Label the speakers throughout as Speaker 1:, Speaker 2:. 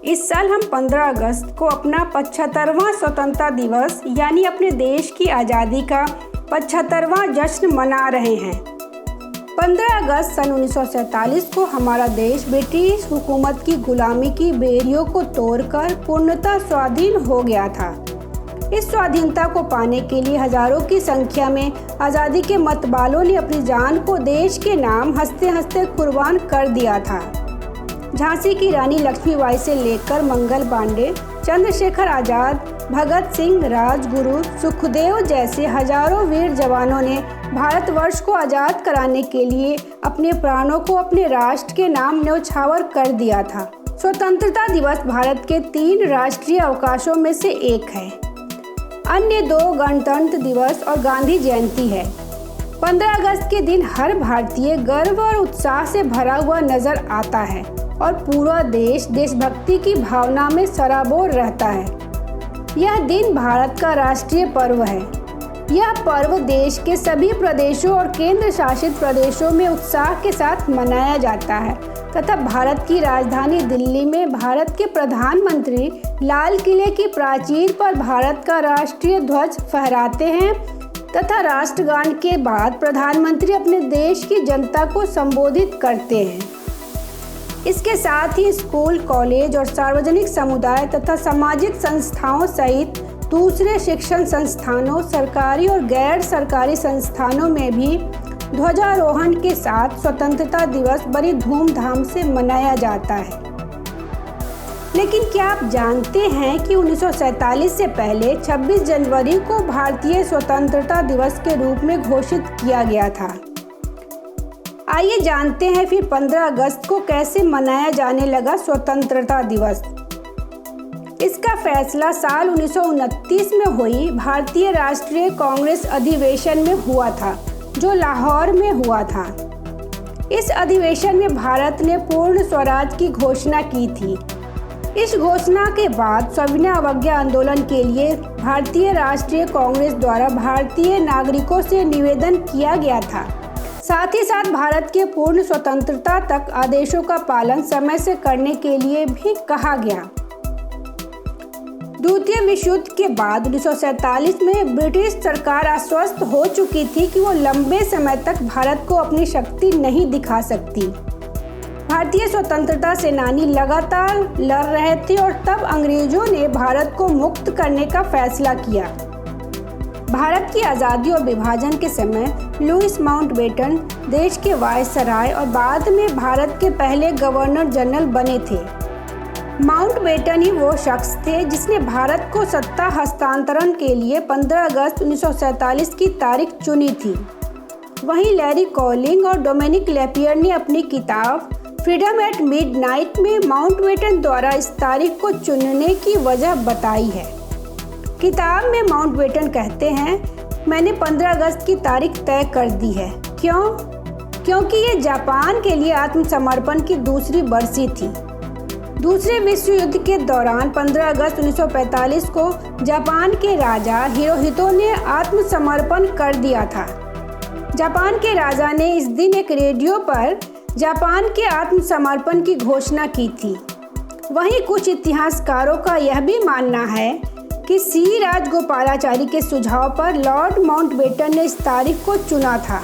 Speaker 1: इस साल हम 15 अगस्त को अपना 75वां स्वतंत्रता दिवस यानी अपने देश की आज़ादी का 75वां जश्न मना रहे हैं। 15 अगस्त सन 1947 को हमारा देश ब्रिटिश हुकूमत की गुलामी की बेड़ियों को तोड़कर पूर्णतः स्वाधीन हो गया था। इस स्वाधीनता को पाने के लिए हजारों की संख्या में आज़ादी के मतवालों ने अपनी जान को देश के नाम हंसते हंसते कुर्बान कर दिया था। झांसी की रानी लक्ष्मीबाई से लेकर मंगल पांडे, चंद्रशेखर आज़ाद, भगत सिंह, राजगुरु, सुखदेव जैसे हजारों वीर जवानों ने भारतवर्ष को आज़ाद कराने के लिए अपने प्राणों को अपने राष्ट्र के नाम न्यौछावर कर दिया था। स्वतंत्रता दिवस भारत के 3 राष्ट्रीय अवकाशों में से एक है। अन्य 2 गणतंत्र दिवस और गांधी जयंती है। 15 अगस्त के दिन हर भारतीय गर्व और उत्साह से भरा हुआ नजर आता है और पूरा देश देशभक्ति की भावना में सराबोर रहता है। यह दिन भारत का राष्ट्रीय पर्व है। यह पर्व देश के सभी प्रदेशों और केंद्र शासित प्रदेशों में उत्साह के साथ मनाया जाता है तथा भारत की राजधानी दिल्ली में भारत के प्रधानमंत्री लाल किले की प्राचीर पर भारत का राष्ट्रीय ध्वज फहराते हैं तथा राष्ट्रगान के बाद प्रधानमंत्री अपने देश की जनता को संबोधित करते हैं। इसके साथ ही स्कूल, कॉलेज और सार्वजनिक समुदाय तथा सामाजिक संस्थाओं सहित दूसरे शिक्षण संस्थानों, सरकारी और गैर सरकारी संस्थानों में भी ध्वजारोहण के साथ स्वतंत्रता दिवस बड़ी धूमधाम से मनाया जाता है। लेकिन क्या आप जानते हैं कि 1947 से पहले 26 जनवरी को भारतीय स्वतंत्रता दिवस के रूप में घोषित किया गया था। आइए जानते हैं फिर 15 अगस्त को कैसे मनाया जाने लगा स्वतंत्रता दिवस। इसका फैसला साल 1929 में हुई भारतीय राष्ट्रीय कांग्रेस अधिवेशन में हुआ था, जो लाहौर में हुआ था। इस अधिवेशन में भारत ने पूर्ण स्वराज की घोषणा की थी। इस घोषणा के बाद सविनय अवज्ञा आंदोलन के लिए भारतीय राष्ट्रीय कांग्रेस द्वारा भारतीय नागरिकों से निवेदन किया गया था। साथ ही साथ भारत के पूर्ण स्वतंत्रता तक आदेशों का पालन समय से करने के लिए भी कहा गया। द्वितीय विश्व युद्ध के बाद 1947 में ब्रिटिश सरकार आश्वस्त हो चुकी थी कि वो लंबे समय तक भारत को अपनी शक्ति नहीं दिखा सकती। भारतीय स्वतंत्रता सेनानी लगातार लड़ रहे थे और तब अंग्रेजों ने भारत को मुक्त करने का फैसला किया। भारत की आज़ादी और विभाजन के समय लुईस माउंटबेटन देश के वायसराय और बाद में भारत के पहले गवर्नर जनरल बने थे। माउंटबेटन ही वो शख्स थे जिसने भारत को सत्ता हस्तांतरण के लिए 15 अगस्त 1947 की तारीख चुनी थी। वहीं लैरी कॉलिंग और डोमिनिक लेपियर ने अपनी किताब फ्रीडम एट मिडनाइट में माउंटबेटन द्वारा इस तारीख को चुनने की वजह बताई है। किताब में माउंटबेटन कहते हैं, मैंने 15 अगस्त की तारीख तय कर दी है। क्यों? क्योंकि ये जापान के लिए आत्मसमर्पण की दूसरी बरसी थी। दूसरे विश्व युद्ध के दौरान 15 अगस्त 1945 को जापान के राजा हिरोहितो ने आत्मसमर्पण कर दिया था। जापान के राजा ने इस दिन एक रेडियो पर जापान के आत्मसमर्पण की घोषणा की थी। वहीं कुछ इतिहासकारों का यह भी मानना है कि सी राजगोपालाचारी के सुझाव पर लॉर्ड माउंटबेटन ने इस तारीख को चुना था।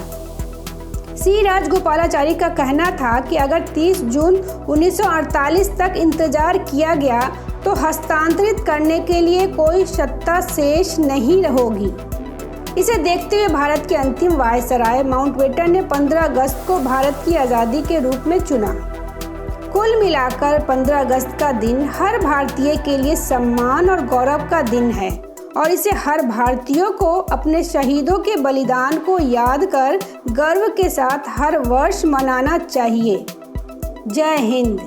Speaker 1: सी राजगोपालाचारी का कहना था कि अगर 30 जून 1948 तक इंतजार किया गया तो हस्तांतरित करने के लिए कोई सत्ता शेष नहीं होगी। इसे देखते हुए भारत के अंतिम वायसराय माउंटबेटन ने 15 अगस्त को भारत की आज़ादी के रूप में चुना। कुल मिलाकर 15 अगस्त का दिन हर भारतीय के लिए सम्मान और गौरव का दिन है और इसे हर भारतीयों को अपने शहीदों के बलिदान को याद कर गर्व के साथ हर वर्ष मनाना चाहिए। जय हिंद।